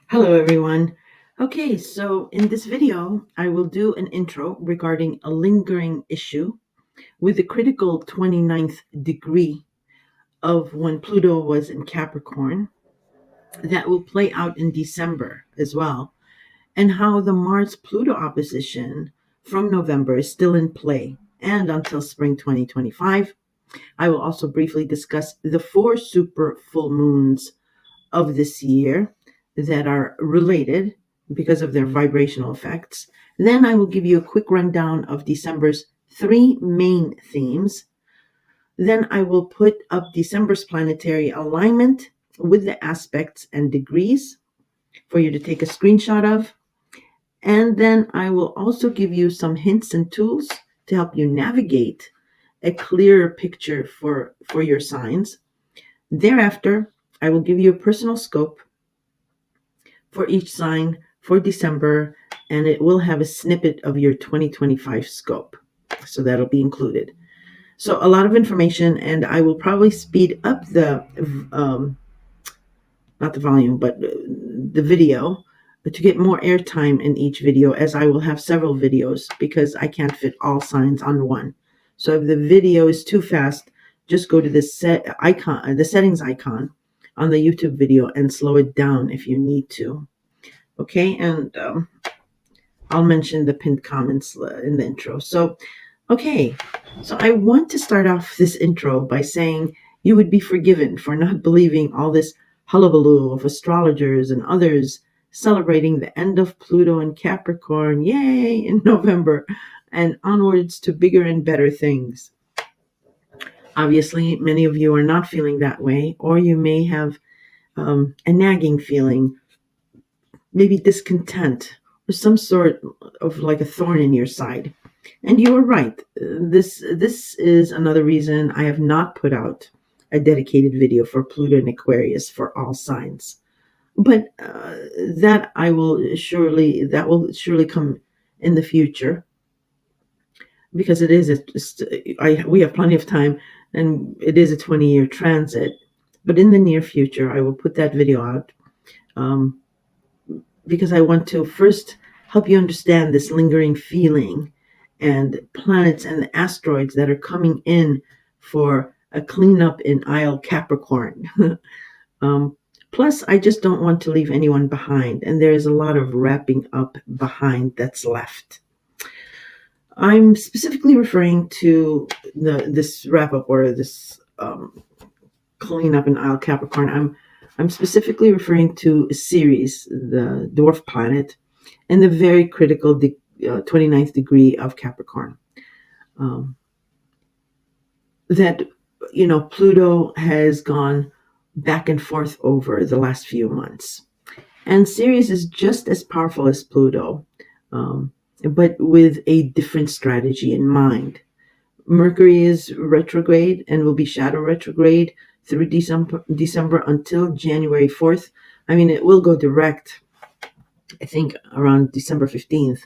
Hello, everyone. Okay, so in this video, I will do an intro regarding a lingering issue with the critical 29th degree of when Pluto was in Capricorn that will play out in December as well, and how the Mars Pluto opposition from November is still in play and until spring 2025. I will also briefly discuss the four super full moons of this year that are related because of their vibrational effects. Then I will give you a quick rundown of December's three main themes. Then I will put up December's planetary alignment with the aspects and degrees for you to take a screenshot of. And then I will also give you some hints and tools to help you navigate a clearer picture for your signs. Thereafter, I will give you a personal scope for each sign for December, and it will have a snippet of your 2025 scope. So that'll be included. So a lot of information, and I will probably speed up not the volume, but the video to get more airtime in each video, as I will have several videos because I can't fit all signs on one. So if the video is too fast, just go to the settings icon on the YouTube video and slow it down if you need to. Okay, and I'll mention the pinned comments in the intro. So I want to start off this intro by saying you would be forgiven for not believing all this hullabaloo of astrologers and others celebrating the end of Pluto in Capricorn, yay, in November, and onwards to bigger and better things. Obviously, many of you are not feeling that way, or you may have a nagging feeling, maybe discontent, or some sort of like a thorn in your side. And you are right. This is another reason I have not put out a dedicated video for Pluto and Aquarius for all signs. But that will surely come in the future, because it is we have plenty of time, and it is a 20-year transit. But in the near future, I will put that video out. Because I want to first help you understand this lingering feeling and planets and the asteroids that are coming in for a cleanup in Isle Capricorn. Plus, I just don't want to leave anyone behind, and there is a lot of wrapping up behind that's left. I'm specifically referring to this wrap up, or this cleanup in Isle Capricorn. I'm specifically referring to Ceres, the dwarf planet, and the very critical 29th degree of Capricorn. That, Pluto has gone back and forth over the last few months. And Ceres is just as powerful as Pluto, but with a different strategy in mind. Mercury is retrograde and will be shadow retrograde through December until January 4th. I mean, it will go direct, I think, around December 15th,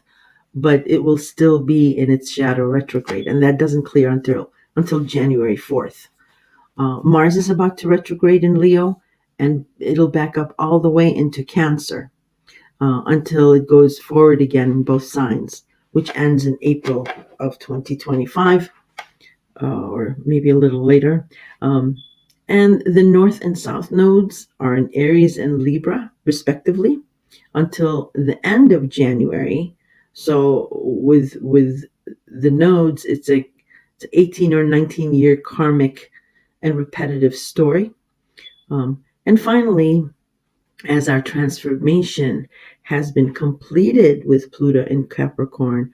but it will still be in its shadow retrograde, and that doesn't clear until January 4th. Mars is about to retrograde in Leo, and it'll back up all the way into Cancer until it goes forward again in both signs, which ends in April of 2025. Or maybe a little later. And the North and South nodes are in Aries and Libra, respectively, until the end of January. So with the nodes, it's an 18 or 19-year karmic and repetitive story. And finally, as our transformation has been completed with Pluto in Capricorn,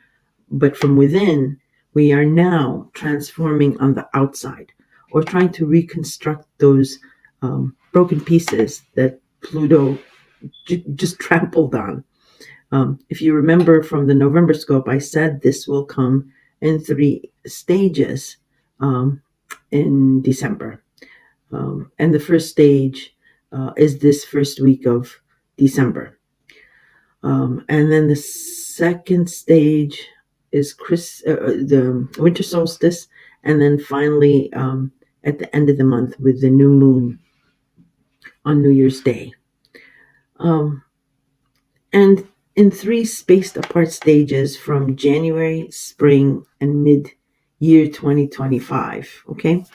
but from within, we are now transforming on the outside, or trying to reconstruct those broken pieces that Pluto just trampled on. If you remember from the November scope, I said this will come in 3 stages in December. And the first stage is this first week of December. And then the second stage is the winter solstice, and then finally at the end of the month with the new moon on New Year's Day. and in 3 spaced apart stages from January, spring, and mid-year 2025. Okay,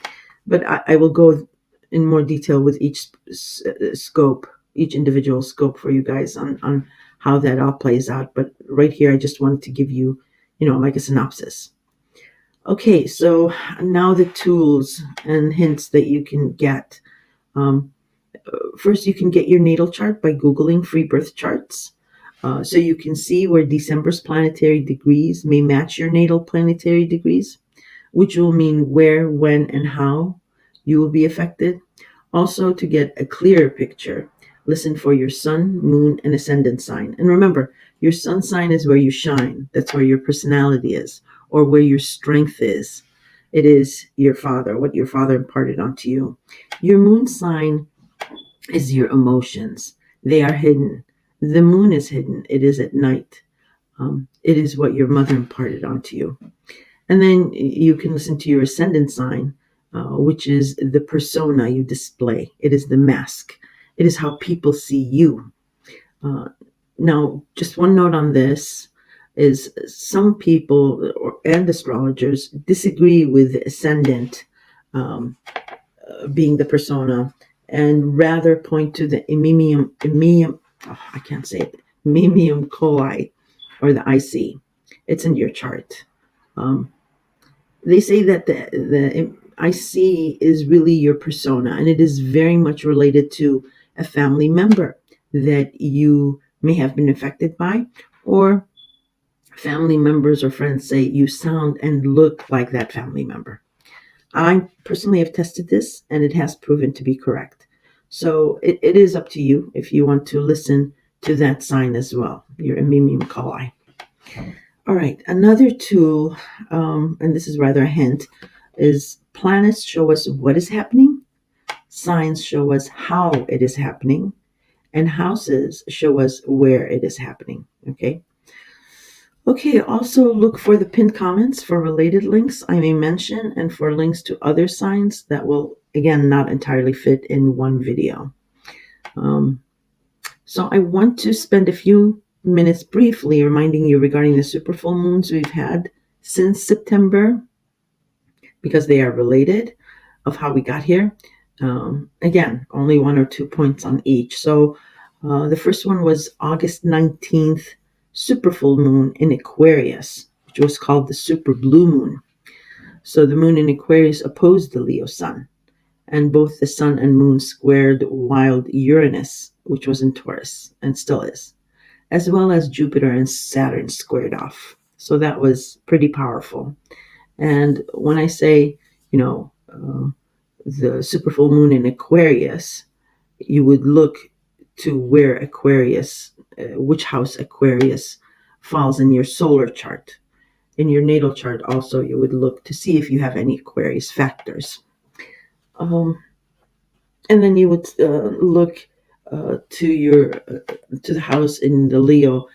but I will go in more detail with each scope, each individual scope for you guys on how that all plays out. But right here, I just wanted to give you, like a synopsis. Okay, so now the tools and hints that you can get. First, you can get your natal chart by Googling free birth charts. So you can see where December's planetary degrees may match your natal planetary degrees, which will mean where, when, and how you will be affected. Also, to get a clearer picture, listen for your sun, moon, and ascendant sign. And remember, your sun sign is where you shine. That's where your personality is, or where your strength is. It is your father, what your father imparted onto you. Your moon sign is your emotions. They are hidden. The moon is hidden. It is at night. It is what your mother imparted onto you. And then you can listen to your ascendant sign, which is the persona you display. It is the mask. It is how people see you. Now, just one note on this is some people and astrologers disagree with the ascendant being the persona and rather point to the I can't say it, Mimium coli, or the IC. It's in your chart. They say that the IC is really your persona, and it is very much related to a family member that you may have been affected by, or family members or friends say you sound and look like that family member. I personally have tested this, and it has proven to be correct. So it is up to you if you want to listen to that sign as well, your Mimium coli. All right, another tool, and this is rather a hint, is planets show us what is happening, signs show us how it is happening, and houses show us where it is happening. Okay, also look for the pinned comments for related links I may mention and for links to other signs that will, again, not entirely fit in one video. So I want to spend a few minutes briefly reminding you regarding the super full moons we've had since September, because they are related, of how we got here. Again, only 1 or 2 points on each. So the first one was August 19th, super full moon in Aquarius, which was called the super blue moon. So the moon in Aquarius opposed the Leo sun, and both the sun and moon squared wild Uranus, which was in Taurus and still is, as well as Jupiter and Saturn squared off. So that was pretty powerful. And when I say, the super full moon in Aquarius, you would look to where Aquarius, which house Aquarius falls in your solar chart. In your natal chart also, you would look to see if you have any Aquarius factors. And then you would look to the house in the Leo,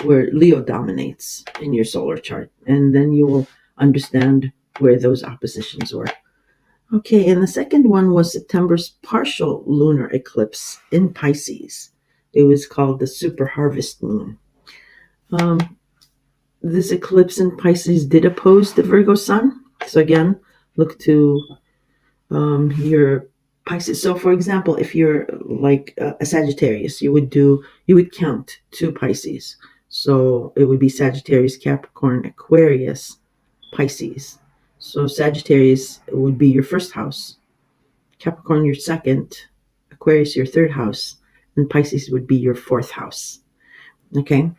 where Leo dominates in your solar chart, and then you will understand where those oppositions were. Okay, and the second one was September's partial lunar eclipse in Pisces. It was called the super harvest moon. This eclipse in Pisces did oppose the Virgo sun. So again, look to your Pisces. So for example, if you're like a Sagittarius, you would count 2 Pisces. So it would be Sagittarius, Capricorn, Aquarius, Pisces. So Sagittarius would be your first house, Capricorn your second, Aquarius your third house, and Pisces would be your 4th house. Okay,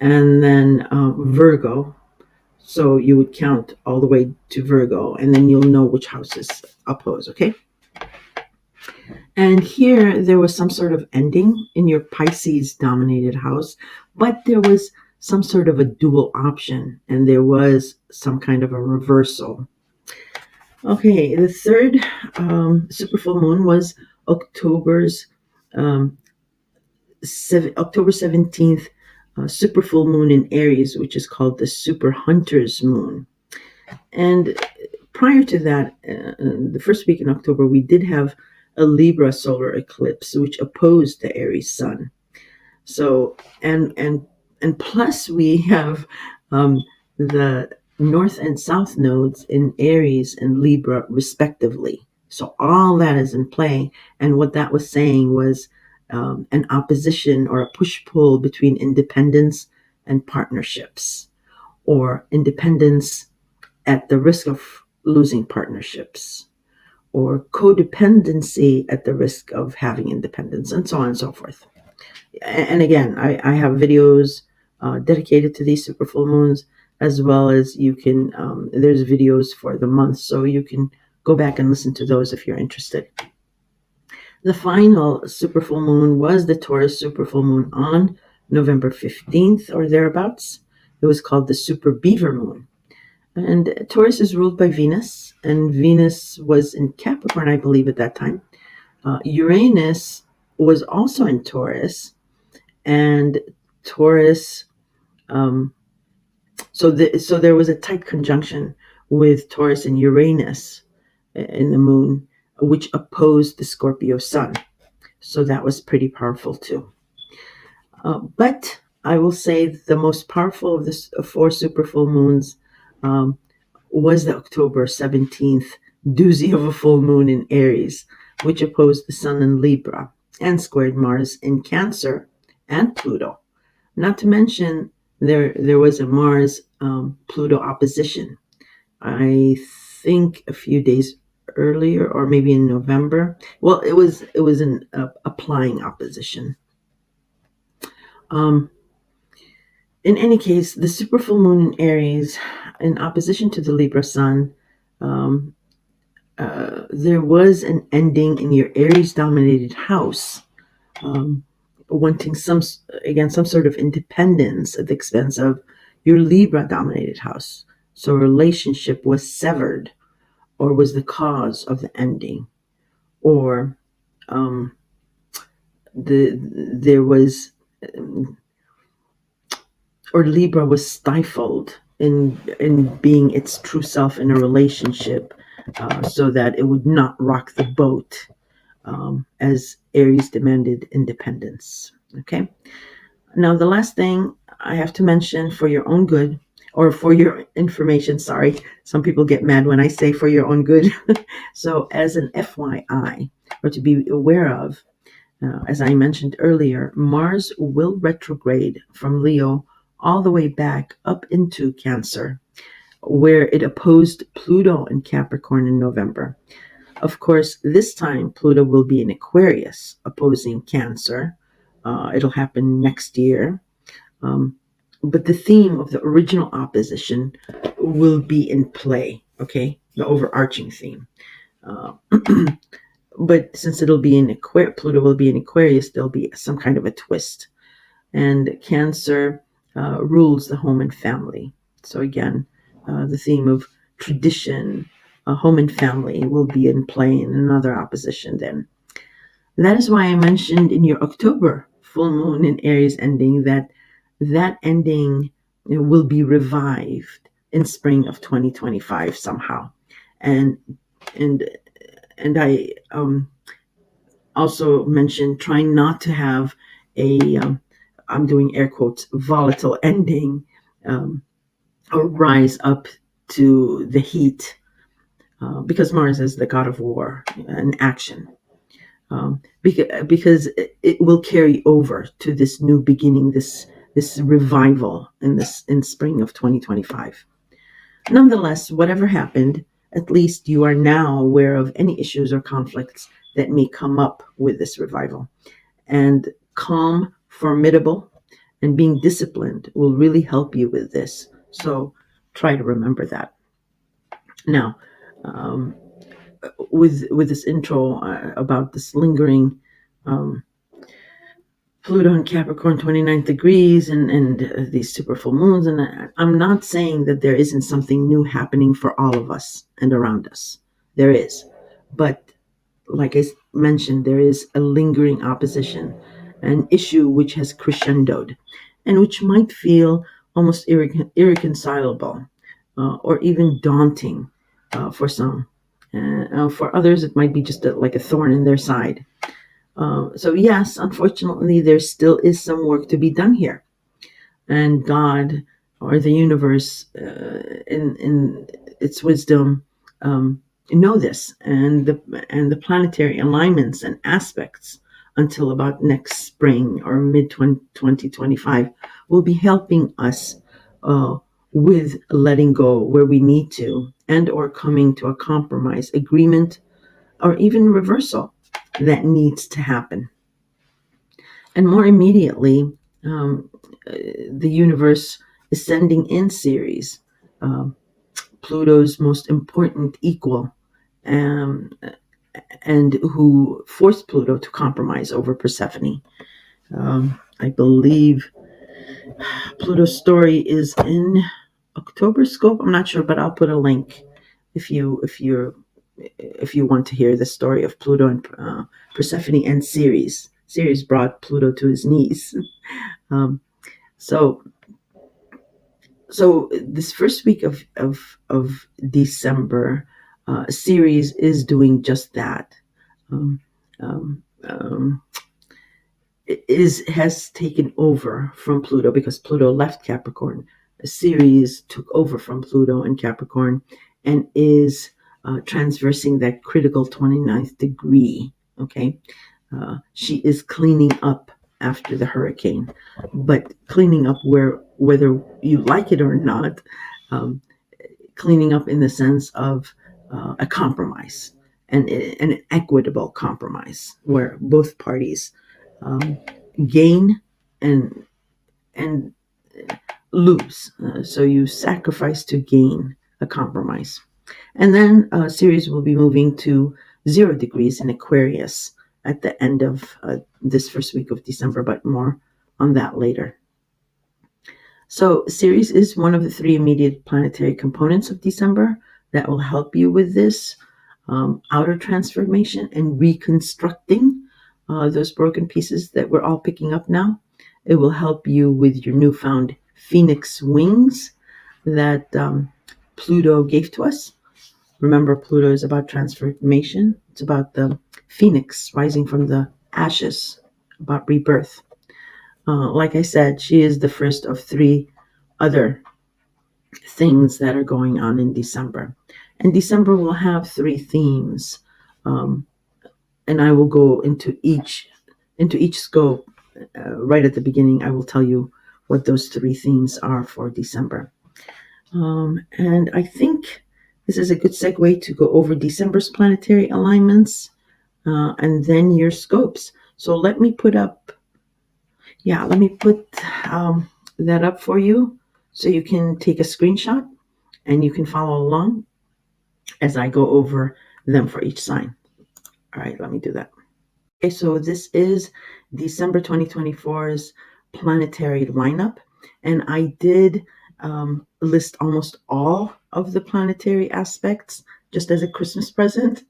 and then Virgo. So you would count all the way to Virgo, and then you'll know which houses oppose. Okay. And here there was some sort of ending in your Pisces dominated house, but there was some sort of a dual option, and there was some kind of a reversal. Okay, the third super full moon was October 17th, super full moon in Aries, which is called the super hunter's moon. And prior to that, the first week in October, we did have a Libra solar eclipse, which opposed the Aries sun. So and plus we have the North and South nodes in Aries and Libra respectively. So all that is in play. And what that was saying was an opposition or a push-pull between independence and partnerships, or independence at the risk of losing partnerships, or codependency at the risk of having independence, and so on and so forth. And again, I have videos dedicated to these super full moons, as well as you can, there's videos for the month, so you can go back and listen to those if you're interested. The final super full moon was the Taurus super full moon on November 15th or thereabouts. It was called the super beaver moon. And Taurus is ruled by Venus, and Venus was in Capricorn, I believe, at that time. Uranus was also in Taurus, and Taurus. So there was a tight conjunction with Taurus and Uranus in the moon, which opposed the Scorpio sun. So that was pretty powerful too. But I will say the most powerful of the four super full moons was the October 17th doozy of a full moon in Aries, which opposed the Sun in Libra and squared Mars in Cancer and Pluto. Not to mention, there was a Mars Pluto opposition. I think a few days earlier, or maybe in November. Well, it was an applying opposition. In any case, the super full moon in Aries, in opposition to the Libra Sun, there was an ending in your Aries-dominated house, wanting some sort of independence at the expense of your Libra-dominated house. So a relationship was severed, or was the cause of the ending, or there was, or Libra was stifled in being its true self in a relationship, so that it would not rock the boat, as Aries demanded independence. Okay. Now, the last thing I have to mention for your own good, or for your information, sorry, some people get mad when I say for your own good. So, as an FYI, or to be aware of, as I mentioned earlier, Mars will retrograde from Leo all the way back up into Cancer, where it opposed Pluto in Capricorn in November. Of course, this time Pluto will be in Aquarius, opposing Cancer. It'll happen next year. But the theme of the original opposition will be in play, okay? The overarching theme. But since it'll be in Pluto will be in Aquarius, there'll be some kind of a twist. And Cancer rules the home and family. So again, the theme of tradition, home and family will be in play in another opposition then. And that is why I mentioned in your October full moon in Aries ending that ending will be revived in spring of 2025 somehow. And I also mentioned trying not to have a, I'm doing air quotes, volatile ending, or rise up to the heat, because Mars is the god of war and action. Because it will carry over to this new beginning, this revival in spring of 2025. Nonetheless, whatever happened, at least you are now aware of any issues or conflicts that may come up with this revival. And calm, formidable, and being disciplined will really help you with this. So try to remember that. Now, with this intro about this lingering Pluto in Capricorn 29 degrees and these super full moons, and I'm not saying that there isn't something new happening for all of us and around us. There is. But like I mentioned, there is a lingering opposition, an issue which has crescendoed and which might feel almost irreconcilable, or even daunting for some. For others, it might be just like a thorn in their side. So yes, unfortunately, there still is some work to be done here, and God or the universe, in its wisdom, um, know this, and the planetary alignments and aspects until about next spring or mid 2025 will be helping us uh, with letting go where we need to, and or coming to a compromise, agreement, or even reversal that needs to happen. And more immediately, um, the universe is sending in Ceres, um, Pluto's most important equal, um, and who forced Pluto to compromise over Persephone. I believe Pluto's story is in October scope. I'm not sure, but I'll put a link if you want to hear the story of Pluto and Persephone and Ceres. Ceres brought Pluto to his knees. Um, so this first week of December, Ceres is doing just that. Um, um, um, has taken over from Pluto because Pluto left Capricorn. Ceres took over from Pluto in Capricorn and is transversing that critical 29th degree. Okay, she is cleaning up after the hurricane, but cleaning up whether you like it or not, um, cleaning up in the sense of a compromise, and an equitable compromise where both parties um, gain and and lose. So you sacrifice to gain a compromise. And then Ceres will be moving to 0 degrees in Aquarius at the end of this first week of December, but more on that later. So Ceres is one of the 3 immediate planetary components of December that will help you with this outer transformation and reconstructing those broken pieces that we're all picking up now. It will help you with your newfound phoenix wings that Pluto gave to us. Remember, Pluto is about transformation. It's about the phoenix rising from the ashes, about rebirth. Like I said, she is the first of 3 other things that are going on in December. And December will have 3 themes. And I will go into each scope right at the beginning. I will tell you what those 3 themes are for December. And I think this is a good segue to go over December's planetary alignments and then your scopes. So let me put that up for you so you can take a screenshot and you can follow along as I go over them for each sign. All right, let me do that. Okay, so this is December 2024's planetary lineup, and I did list almost all of the planetary aspects just as a Christmas present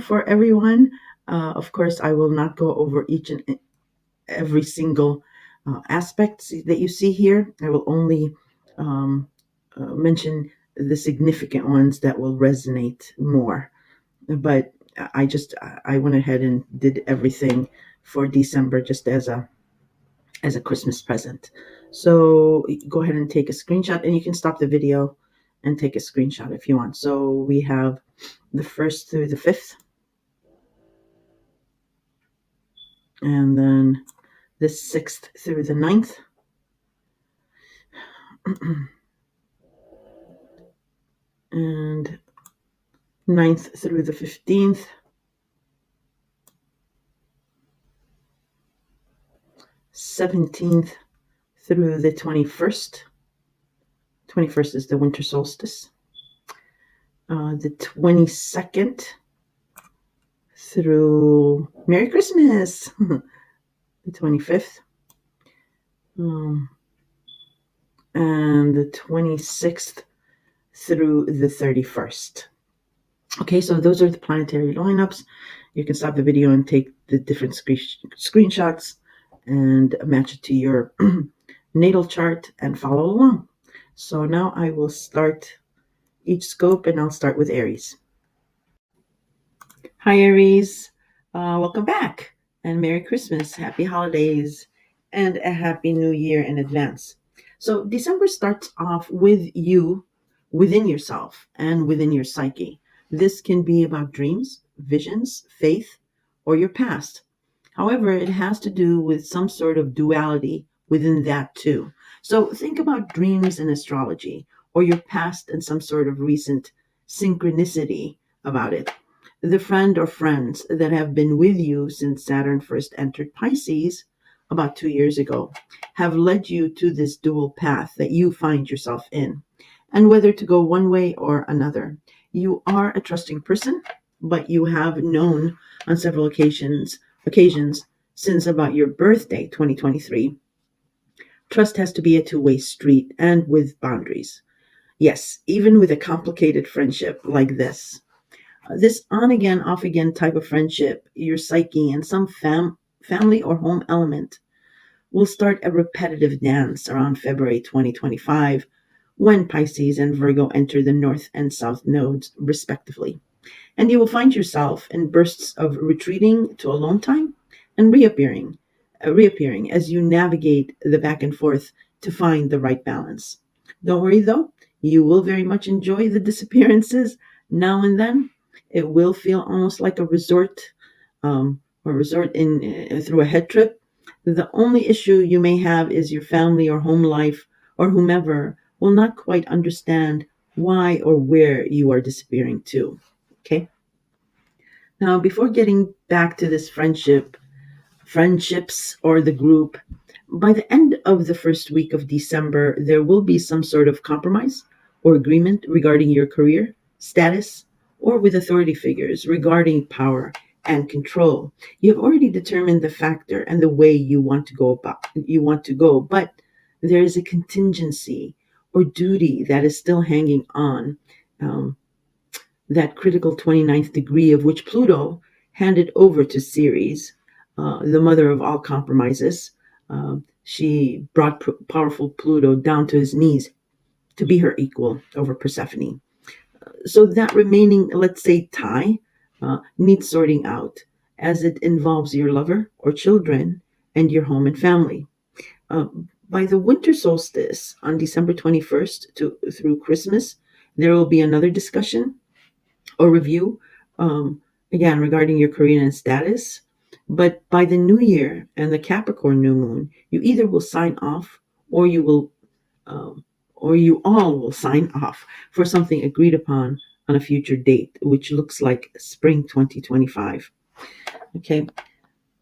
for everyone. Of course, I will not go over each and every single aspect that you see here. I will only mention the significant ones that will resonate more. But I went ahead and did everything for December just as a Christmas present. So go ahead and take a screenshot, and you can stop the video and take a screenshot if you want. So we have the 1st through the 5th, and then the 6th through the 9th, and 9th through the 15th, 17th through the 21st. 21st is the winter solstice. The 22nd through Merry Christmas, the 25th, and the 26th through the 31st. Okay, so those are the planetary lineups. You can stop the video and take the different screenshots and match it to your natal chart and follow along. So now I will start each scope, and I'll start with Aries. Hi, Aries. Welcome back. and Merry Christmas, Happy Holidays, and a Happy New Year in advance. So, December starts off with you within yourself and within your psyche. This can be about dreams, visions, faith, or your past. However, it has to do with some sort of duality within that too. So, think about dreams in astrology or your past and some sort of recent synchronicity about it. The friend or friends that have been with you since Saturn first entered Pisces about 2 years ago have led you to this dual path that you find yourself in, and whether to go one way or another. You are a trusting person, but you have known on several occasions since about your birthday, 2023. Trust has to be a two-way street and with boundaries. Yes, even with a complicated friendship like this. This on again, off again type of friendship, your psyche and some family or home element will start a repetitive dance around February 2025 when Pisces and Virgo enter the North and South nodes, respectively. And you will find yourself in bursts of retreating to alone time and reappearing as you navigate the back and forth to find the right balance. Don't worry though, you will very much enjoy the disappearances now and then. It will feel almost like a resort, or resort in through a head trip. The only issue you may have is your family or home life or whomever will not quite understand why or where you are disappearing to. Okay. Now, before getting back to this friendships or the group, by the end of the first week of December, there will be some sort of compromise or agreement regarding your career, status, or with authority figures regarding power and control. You have already determined the factor and the way you want to go, but there is a contingency or duty that is still hanging on. Um, that critical 29th degree of which Pluto handed over to Ceres, the mother of all compromises. She brought powerful Pluto down to his knees to be her equal over Persephone. So that remaining, let's say, tie needs sorting out as it involves your lover or children and your home and family. Uh, by the winter solstice on December 21st through Christmas, there will be another discussion or review, again, regarding your career and status. But by the new year and the Capricorn new moon, you either will sign off or you will, or you all will sign off for something agreed upon on a future date, which looks like spring 2025. Okay.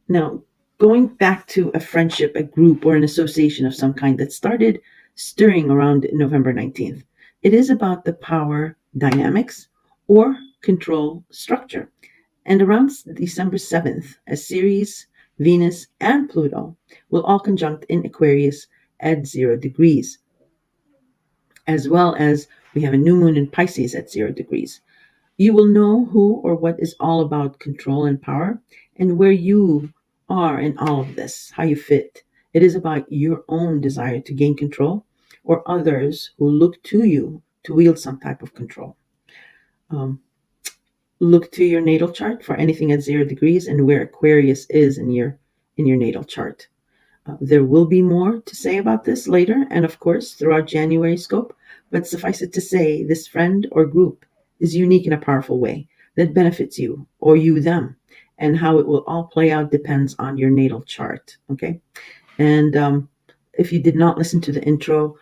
Now, going back to a friendship, a group, or an association of some kind that started stirring around November 19th, it is about the power dynamics or control structure. And around December 7th, a Ceres, Venus, and Pluto will all conjunct in Aquarius at 0 degrees, as well as we have a new moon in Pisces at 0 degrees. You will know who or what is all about control and power and where you are in all of this, how you fit. It is about your own desire to gain control or others who look to you to wield some type of control. Um, look to your natal chart for anything at 0 degrees and where Aquarius is in your natal chart. There will be more to say about this later and of course throughout January scope, but suffice it to say this friend or group is unique in a powerful way that benefits you or you them, and how it will all play out depends on your natal chart. Okay. And if you did not listen to the intro,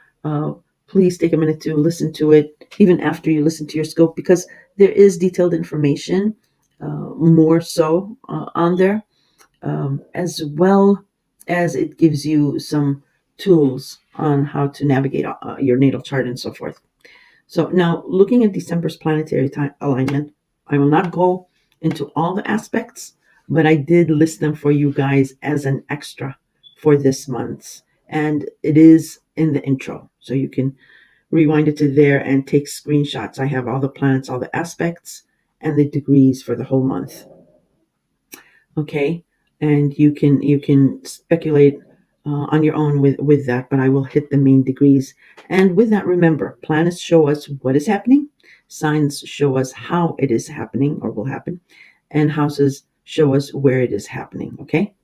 please take a minute to listen to it even after you listen to your scope, because there is detailed information, more so on there, as well as it gives you some tools on how to navigate your natal chart and so forth. So now, looking at December's planetary alignment, I will not go into all the aspects, but I did list them for you guys as an extra for this month. And it is in the intro. So you can rewind it to there and take screenshots. I have all the planets, all the aspects, and the degrees for the whole month. Okay, and you can speculate on your own with that, but I will hit the main degrees. And with that, remember, planets show us what is happening, signs show us how it is happening or will happen, and houses show us where it is happening. Okay,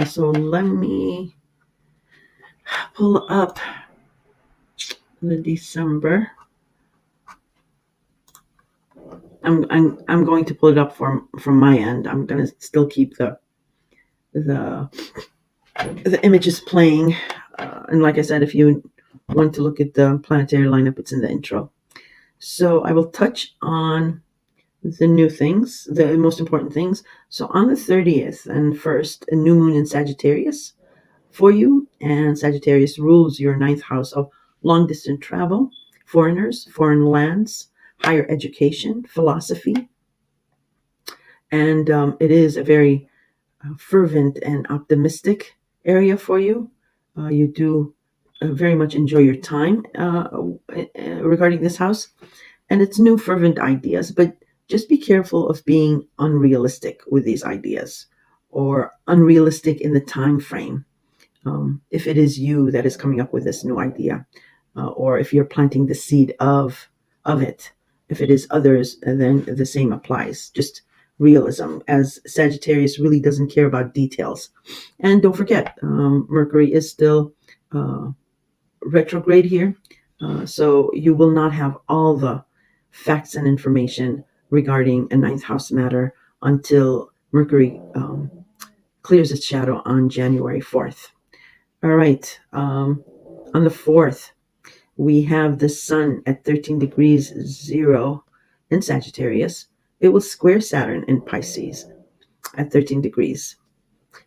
so let me pull up the December. I'm going to pull it up from my end. I'm going to still keep the the images playing, and like I said, if you want to look at the planetary lineup, it's in the intro. So I will touch on the new things, the most important things. So on the 30th and 1st, a new moon in Sagittarius for you, and Sagittarius rules your ninth house of long distance travel, foreigners, foreign lands, higher education, philosophy, and it is a very fervent and optimistic area for you. You do very much enjoy your time regarding this house, and it's new fervent ideas, but just be careful of being unrealistic with these ideas or unrealistic in the time frame. If it is you that is coming up with this new idea, or if you're planting the seed of it. If it is others, then the same applies. Just realism, as Sagittarius really doesn't care about details. And don't forget, Mercury is still retrograde here, so you will not have all the facts and information regarding a ninth house matter until Mercury clears its shadow on January 4th. All right. On the 4th, we have the Sun at 13 degrees 0 in Sagittarius. It will square Saturn in Pisces at 13 degrees.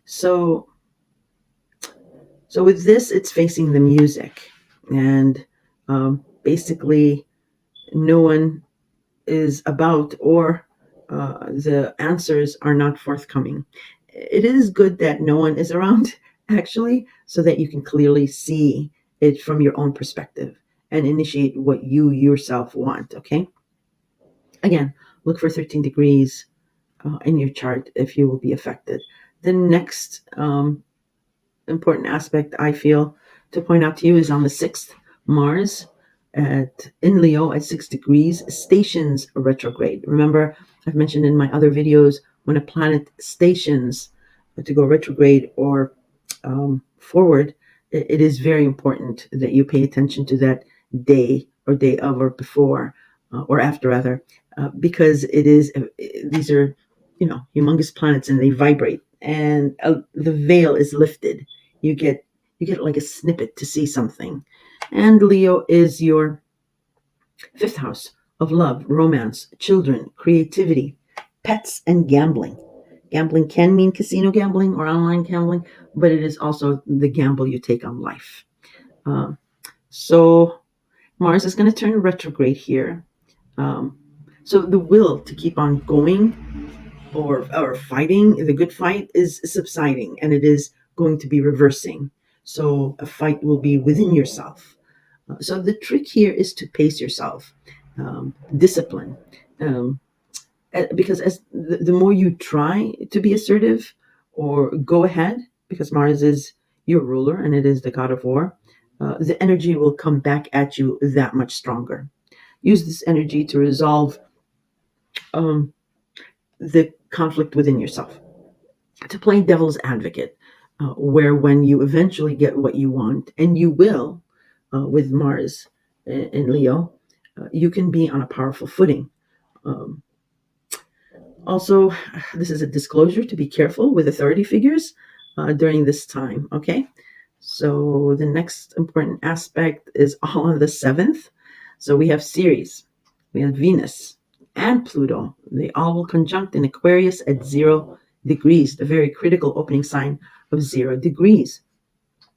So with this, it's facing the music. And basically, no one is about, or the answers are not forthcoming. It is good that no one is around, actually, so that you can clearly see it from your own perspective and initiate what you yourself want. Okay. Again, look for 13 degrees in your chart if you will be affected. The next important aspect I feel to point out to you is on the 6th, Mars in Leo at 6 degrees stations retrograde. Remember, I've mentioned in my other videos, when a planet stations to go retrograde or forward, it is very important that you pay attention to that day or day of or before or after rather, because these are humongous planets and they vibrate, and the veil is lifted. You get like a snippet to see something. And Leo is your 5th house of love, romance, children, creativity, pets, and gambling. Gambling can mean casino gambling or online gambling, but it is also the gamble you take on life. So Mars is going to turn retrograde here. So the will to keep on going or fighting, the good fight, is subsiding, and it is going to be reversing. So a fight will be within yourself. So the trick here is to pace yourself, discipline, because as the more you try to be assertive or go ahead, because Mars is your ruler and it is the god of war, the energy will come back at you that much stronger. Use this energy to resolve the conflict within yourself, to play devil's advocate, where when you eventually get what you want, and you will, with Mars in Leo, you can be on a powerful footing. Also, this is a disclosure to be careful with authority figures during this time, okay? So the next important aspect is all on the 7th. So we have Ceres, we have Venus, and Pluto. They all will conjunct in Aquarius at 0 degrees, the very critical opening sign of 0 degrees.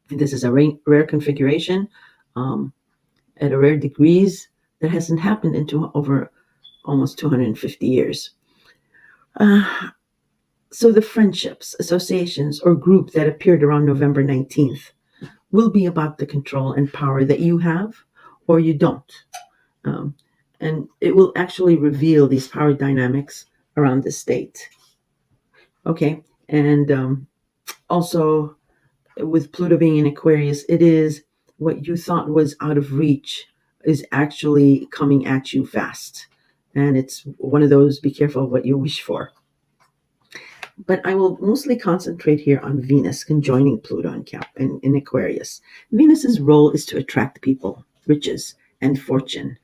This is a rare configuration at a rare degrees that hasn't happened into over almost 250 years. So the friendships, associations, or group that appeared around November 19th will be about the control and power that you have or you don't. And it will actually reveal these power dynamics around this date. Okay, and also with Pluto being in Aquarius, it is what you thought was out of reach is actually coming at you fast. And it's one of those, be careful of what you wish for. But I will mostly concentrate here on Venus conjoining Pluto in Aquarius. Venus's role is to attract people, riches, and fortune.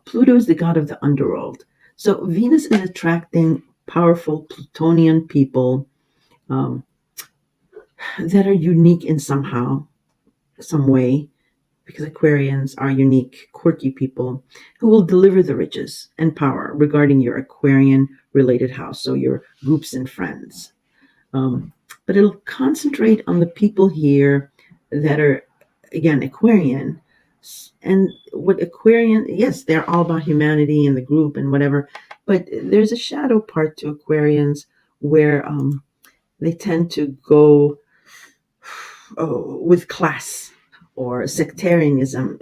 Pluto is the god of the underworld. So Venus is attracting powerful Plutonian people um, that are unique in some way, because Aquarians are unique, quirky people who will deliver the riches and power regarding your Aquarian related house, so your groups and friends. Um, but it'll concentrate on the people here that are, again, Aquarian. And what Aquarian, yes, they're all about humanity and the group and whatever, but there's a shadow part to Aquarians where they tend to go with class or sectarianism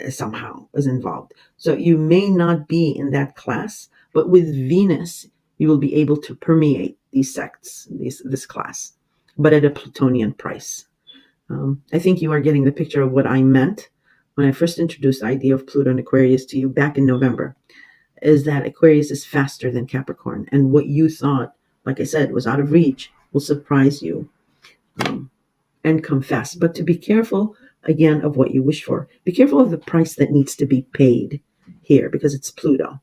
somehow is involved. So you may not be in that class, but with Venus, you will be able to permeate these sects, this class, but at a Plutonian price. I think you are getting the picture of what I meant when I first introduced the idea of Pluto and Aquarius to you back in November, is that Aquarius is faster than Capricorn. And what you thought, like I said, was out of reach will surprise you. And come fast. But to be careful, again, of what you wish for. Be careful of the price that needs to be paid here, because it's Pluto.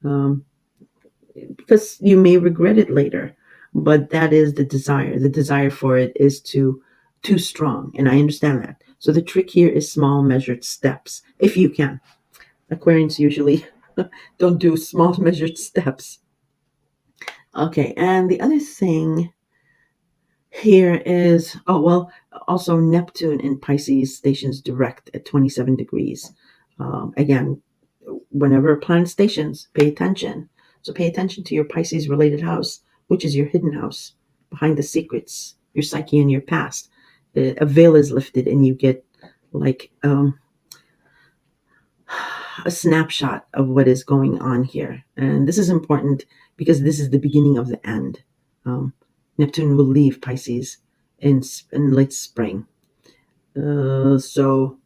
Um, because you may regret it later, but that is the desire. The desire for it is too strong, and I understand that. So the trick here is small, measured steps, if you can. Aquarians usually don't do small, measured steps. Okay, and the other thing here is, also Neptune in Pisces stations direct at 27 degrees. Again, whenever a planet stations, pay attention. So pay attention to your Pisces related house, which is your hidden house, behind the secrets, your psyche and your past. A veil is lifted and you get like a snapshot of what is going on here. And this is important because this is the beginning of the end. Neptune will leave Pisces in late spring. So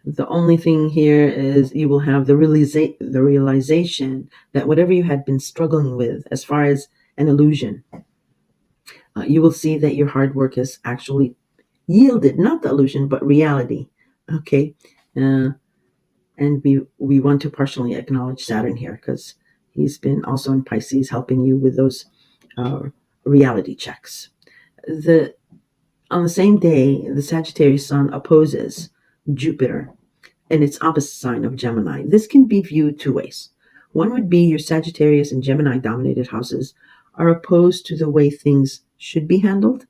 the only thing here is you will have the realization that whatever you had been struggling with as far as an illusion, you will see that your hard work has actually yielded, not the illusion, but reality. Okay. And we want to partially acknowledge Saturn here because he's been also in Pisces helping you with those reality checks. On the same day, the Sagittarius sun opposes Jupiter in its opposite sign of Gemini. This can be viewed two ways. One would be your Sagittarius and Gemini dominated houses are opposed to the way things should be handled,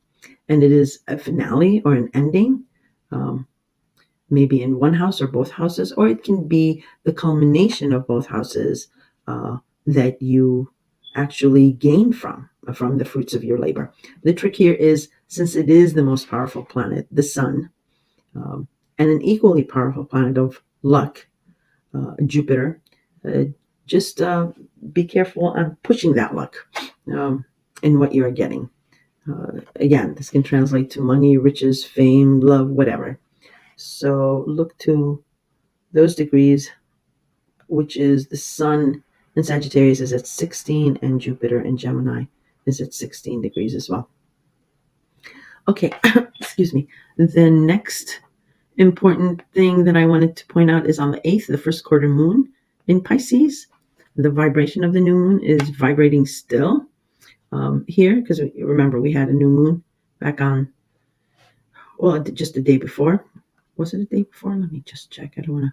and it is a finale or an ending, maybe in one house or both houses, or it can be the culmination of both houses that you actually gain from the fruits of your labor. The trick here is, since it is the most powerful planet, the sun, and an equally powerful planet of luck, Jupiter, just be careful on pushing that luck in what you are getting. Again, this can translate to money, riches, fame, love, whatever. So look to those degrees, which is the sun in Sagittarius is at 16 and Jupiter in Gemini is at 16 degrees as well. Okay, excuse me. The next important thing that I wanted to point out is on the 8th, the first quarter moon in Pisces. The vibration of the new moon is vibrating still here, because remember we had a new moon back on, just the day before. Was it the day before? Let me just check. I don't want to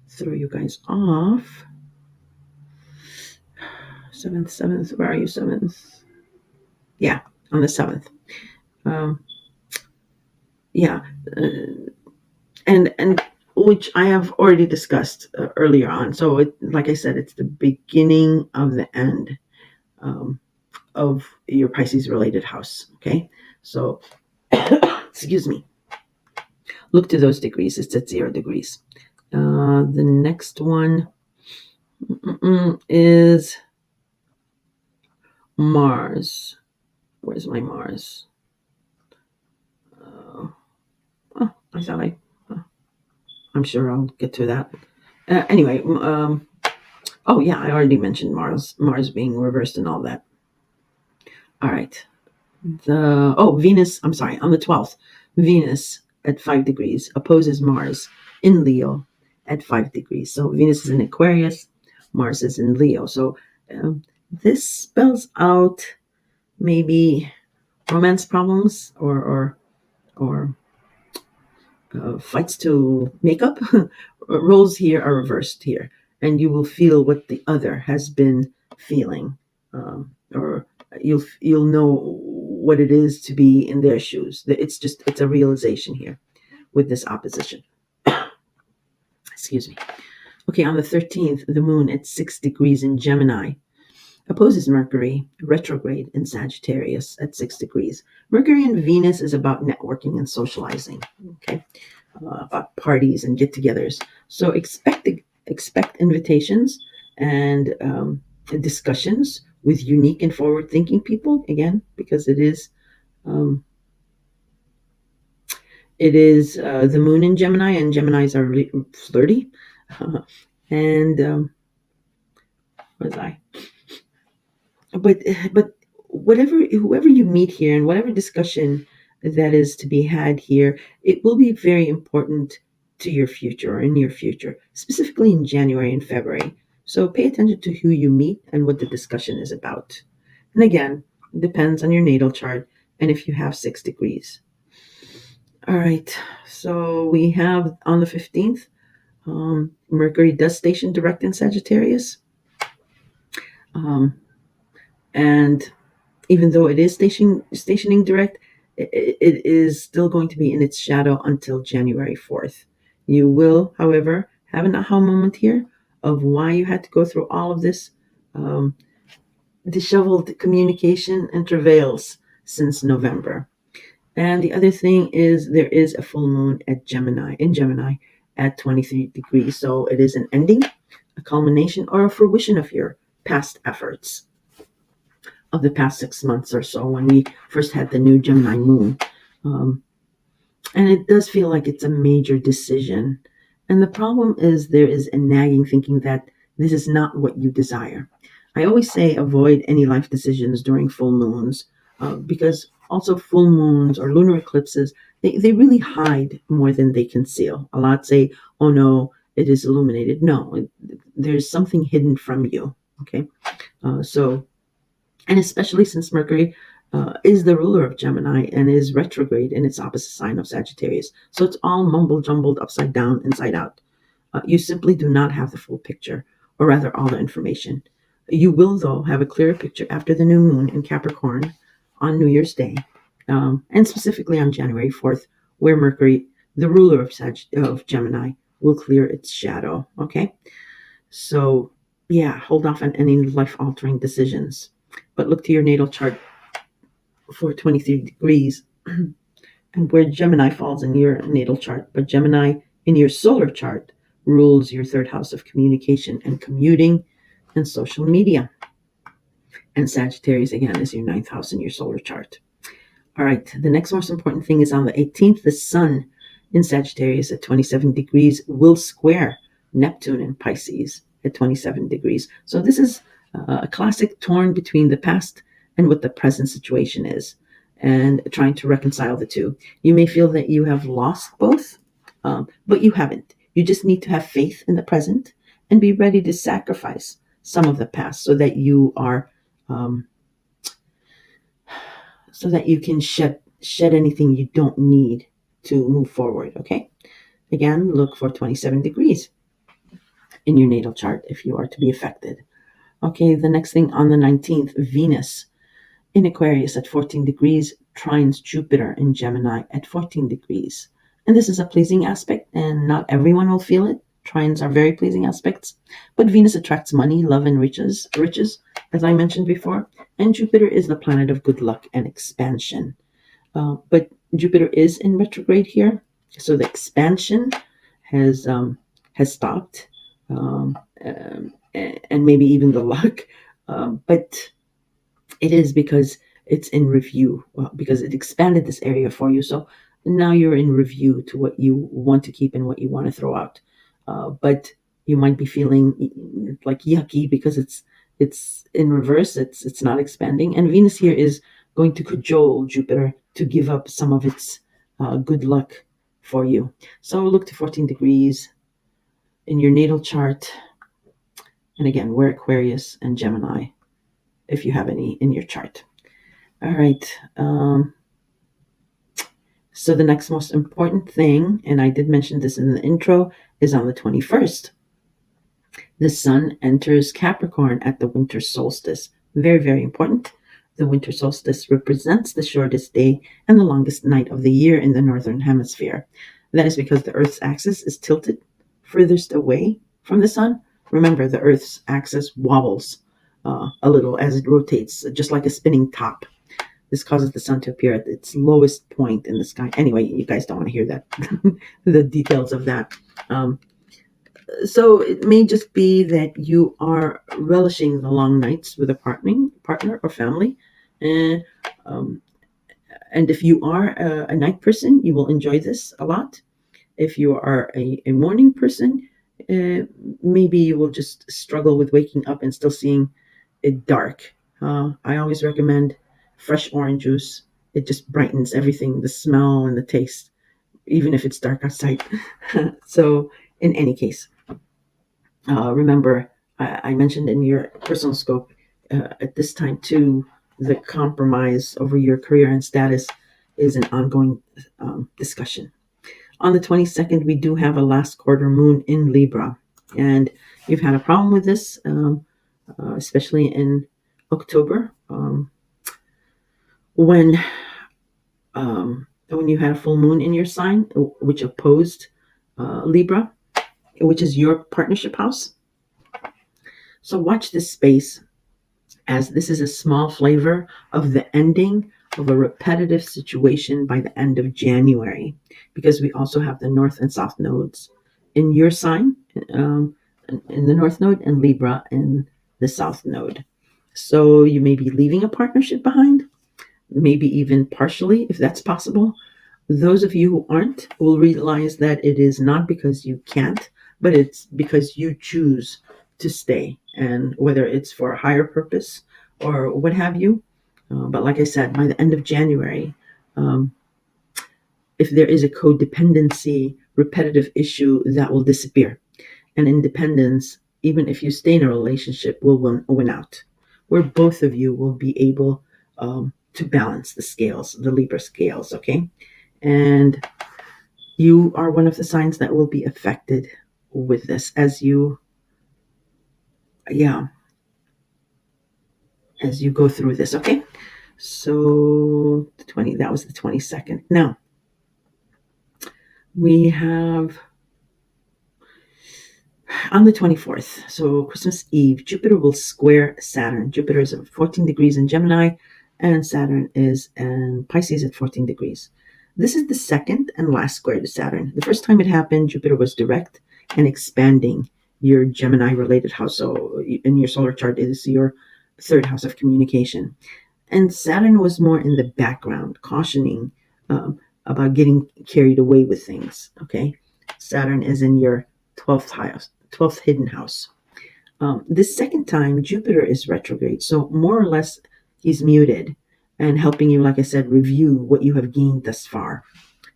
throw you guys off. 7th, where are you? 7th? Yeah, on the 7th. And which I have already discussed earlier on. So like I said, it's the beginning of the end of your Pisces related house. Okay, so excuse me. Look to those degrees. It's at 0 degrees. The next one is Mars. Where's my Mars? I thought I'm sure I'll get to that. Anyway, I already mentioned Mars being reversed and all that. All right. Venus, I'm sorry, on the 12th, Venus at 5 degrees opposes Mars in Leo at 5 degrees. So Venus is in Aquarius, Mars is in Leo. So um, this spells out maybe romance problems or fights to make up. Roles here are reversed here, and you will feel what the other has been feeling, or you'll know what it is to be in their shoes. It's a realization here with this opposition. Excuse me. Okay, on the 13th, the moon at 6 degrees in Gemini opposes Mercury retrograde in Sagittarius at 6 degrees. Mercury and Venus is about networking and socializing. Okay, about parties and get-togethers. So expect invitations and discussions with unique and forward-thinking people. Again, because um, it is the moon in Gemini, and Geminis are really flirty. And what was I? But whoever you meet here and whatever discussion that is to be had here, it will be very important to your future or in your future, specifically in January and February. So pay attention to who you meet and what the discussion is about. And again, it depends on your natal chart and if you have 6 degrees. All right, so we have on the 15th, Mercury does station direct in Sagittarius. And even though it is stationing direct, it is still going to be in its shadow until January 4th. You will, however, have an aha moment here of why you had to go through all of this disheveled communication and travails since November. And the other thing is there is a full moon in Gemini at 23 degrees. So it is an ending, a culmination, or a fruition of your past efforts of the past 6 months or so when we first had the new Gemini moon. And it does feel like it's a major decision. And the problem is there is a nagging thinking that this is not what you desire. I always say avoid any life decisions during full moons because also full moons or lunar eclipses, they really hide more than they conceal. A lot say, oh no, it is illuminated. No, there's something hidden from you. Okay. And especially since Mercury is the ruler of Gemini and is retrograde in its opposite sign of Sagittarius. So it's all mumble jumbled, upside down, inside out. You simply do not have the full picture, or rather, all the information. You will, though, have a clearer picture after the new moon in Capricorn on New Year's Day, and specifically on January 4th, where Mercury, the ruler of Gemini, will clear its shadow. Okay? So, yeah, hold off on any life altering decisions. But look to your natal chart for 23 degrees and where Gemini falls in your natal chart. But Gemini in your solar chart rules your third house of communication and commuting and social media. And Sagittarius, again, is your ninth house in your solar chart. All right, the next most important thing is on the 18th, the sun in Sagittarius at 27 degrees will square Neptune in Pisces at 27 degrees. So this is a classic torn between the past and what the present situation is, and trying to reconcile the two. You may feel that you have lost both, but you haven't. You just need to have faith in the present and be ready to sacrifice some of the past so that you are, so that you can shed anything you don't need to move forward. Okay. Again, look for 27 degrees in your natal chart if you are to be affected. Okay, the next thing on the 19th, Venus in Aquarius at 14 degrees trines Jupiter in Gemini at 14 degrees. And this is a pleasing aspect, and not everyone will feel it. Trines are very pleasing aspects. But Venus attracts money, love, and riches, as I mentioned before. And Jupiter is the planet of good luck and expansion. But Jupiter is in retrograde here, so the expansion has stopped. And maybe even the luck, but it is because it's in review, because it expanded this area for you. So now you're in review to what you want to keep and what you want to throw out. But you might be feeling like yucky because It's in reverse. It's not expanding. And Venus here is going to cajole Jupiter to give up some of its good luck for you. So look to 14 degrees in your natal chart. And again, wear Aquarius and Gemini if you have any in your chart. All right. So the next most important thing, and I did mention this in the intro, is on the 21st. The sun enters Capricorn at the winter solstice. Very, very important. The winter solstice represents the shortest day and the longest night of the year in the northern hemisphere. That is because the Earth's axis is tilted furthest away from the sun. Remember, the Earth's axis wobbles a little as it rotates, just like a spinning top. This causes the sun to appear at its lowest point in the sky. Anyway, you guys don't want to hear that, the details of that. So it may just be that you are relishing the long nights with a partner or family. And, and if you are a night person, you will enjoy this a lot. If you are a morning person, maybe you will just struggle with waking up and still seeing it dark. I always recommend fresh orange juice. It just brightens everything, the smell and the taste, even if it's dark outside. So in any case, remember, I mentioned in your personal scope at this time too, the compromise over your career and status is an ongoing discussion. On the 22nd, we do have a last quarter moon in Libra, and you've had a problem with this, especially in October, when you had a full moon in your sign, which opposed Libra, which is your partnership house. So watch this space, as this is a small flavor of the ending of a repetitive situation by the end of January, because we also have the North and South nodes in your sign, in the North node, and Libra in the South node. So you may be leaving a partnership behind, maybe even partially, if that's possible. Those of you who aren't will realize that it is not because you can't, but it's because you choose to stay, and whether it's for a higher purpose or what have you. But like I said, by the end of January, if there is a codependency, repetitive issue, that will disappear. And independence, even if you stay in a relationship, will win out, where both of you will be able to balance the scales, the Libra scales, okay? And you are one of the signs that will be affected with this as you go through this, okay? So that was the 22nd. Now we have on the 24th, so Christmas Eve, Jupiter will square Saturn. Jupiter is at 14 degrees in Gemini, and Saturn is in Pisces at 14 degrees. This is the second and last square to Saturn. The first time it happened, Jupiter was direct and expanding your Gemini-related house. So in your solar chart, it is your third house of communication. And Saturn was more in the background, cautioning about getting carried away with things, okay? Saturn is in your 12th house, 12th hidden house. This second time, Jupiter is retrograde. So more or less, he's muted and helping you, like I said, review what you have gained thus far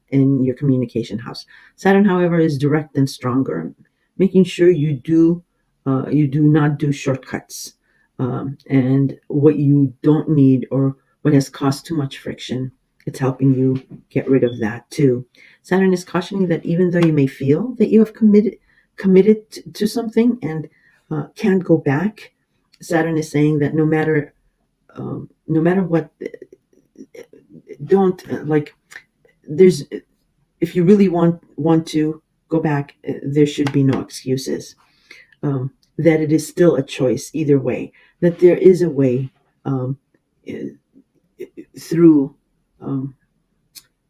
in your communication house. Saturn, however, is direct and stronger, making sure you do not do shortcuts, and what you don't need or what has caused too much friction. It's helping you get rid of that too. Saturn is cautioning that even though you may feel that you have committed to something and can't go back, Saturn is saying that no matter what, don't there's if you really want to go back, there should be no excuses. That it is still a choice either way. That there is a way through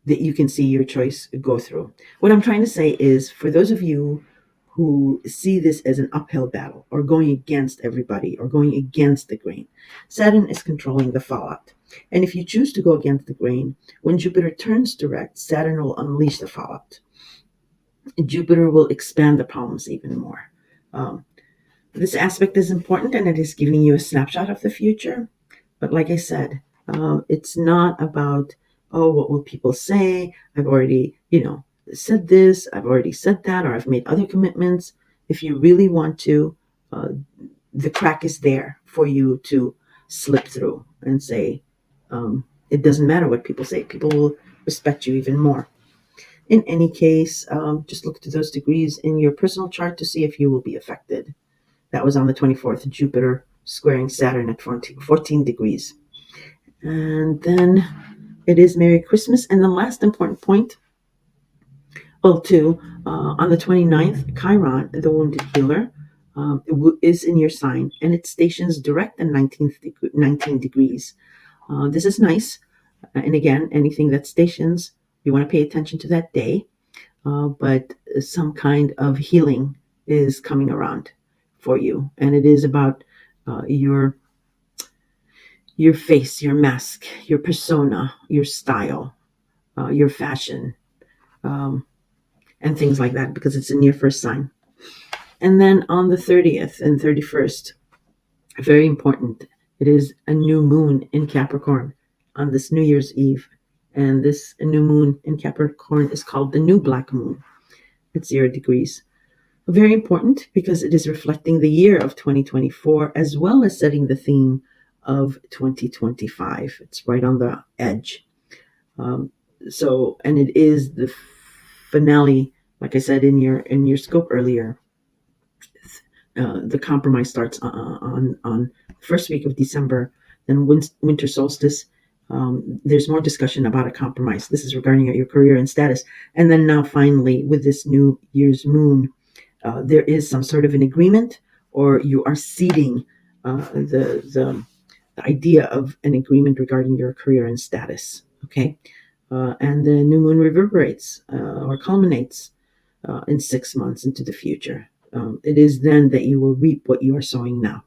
that you can see your choice go through. What I'm trying to say is, for those of you who see this as an uphill battle or going against everybody or going against the grain, Saturn is controlling the fallout. And if you choose to go against the grain, when Jupiter turns direct, Saturn will unleash the fallout. Jupiter will expand the problems even more. This aspect is important and it is giving you a snapshot of the future. But like I said, it's not about, oh, what will people say? I've already, said this, I've already said that, or I've made other commitments. If you really want to, uh, the crack is there for you to slip through and say, it doesn't matter what people say. People will respect you even more. In any case, just look to those degrees in your personal chart to see if you will be affected. That was on the 24th, Jupiter squaring Saturn at 14 degrees. And then it is Merry Christmas. And the last important point, on the 29th, Chiron, the wounded healer, is in your sign, and it stations direct at 19 degrees. This is nice. And again, anything that stations, you want to pay attention to that day. But some kind of healing is coming around for you, and it is about your face, your mask, your persona, your style, your fashion, um, and things like that, because it's in your first sign. And then on the 30th and 31st, very important, it is a new moon in Capricorn on this New Year's Eve. And this new moon in Capricorn is called the new black moon. It's 0 degrees. Very important because it is reflecting the year of 2024 as well as setting the theme of 2025. It's right on the edge. And it is the finale, like I said in your scope earlier. The compromise starts on the first week of December. Then winter solstice. There's more discussion about a compromise. This is regarding your career and status. And then now finally with this New Year's moon, there is some sort of an agreement, or you are ceding the idea of an agreement regarding your career and status. Okay, and the new moon reverberates or culminates in 6 months into the future. It is then that you will reap what you are sowing now,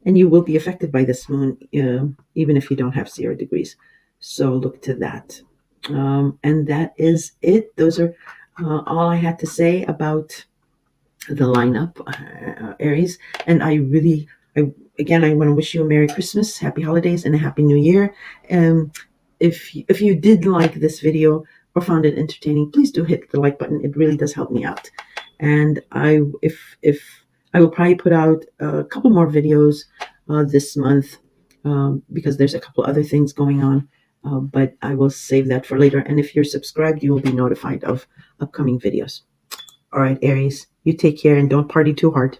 and you will be affected by this moon, even if you don't have 0 degrees. So look to that, and that is it. Those are all I had to say about the lineup, Aries. And I want to wish you a Merry Christmas, Happy Holidays, and a Happy New Year. If you did like this video or found it entertaining, please do hit the like button. It really does help me out. And I will probably put out a couple more videos this month because there's a couple other things going on. But I will save that for later. And if you're subscribed, you will be notified of upcoming videos. All right, Aries, you take care and don't party too hard.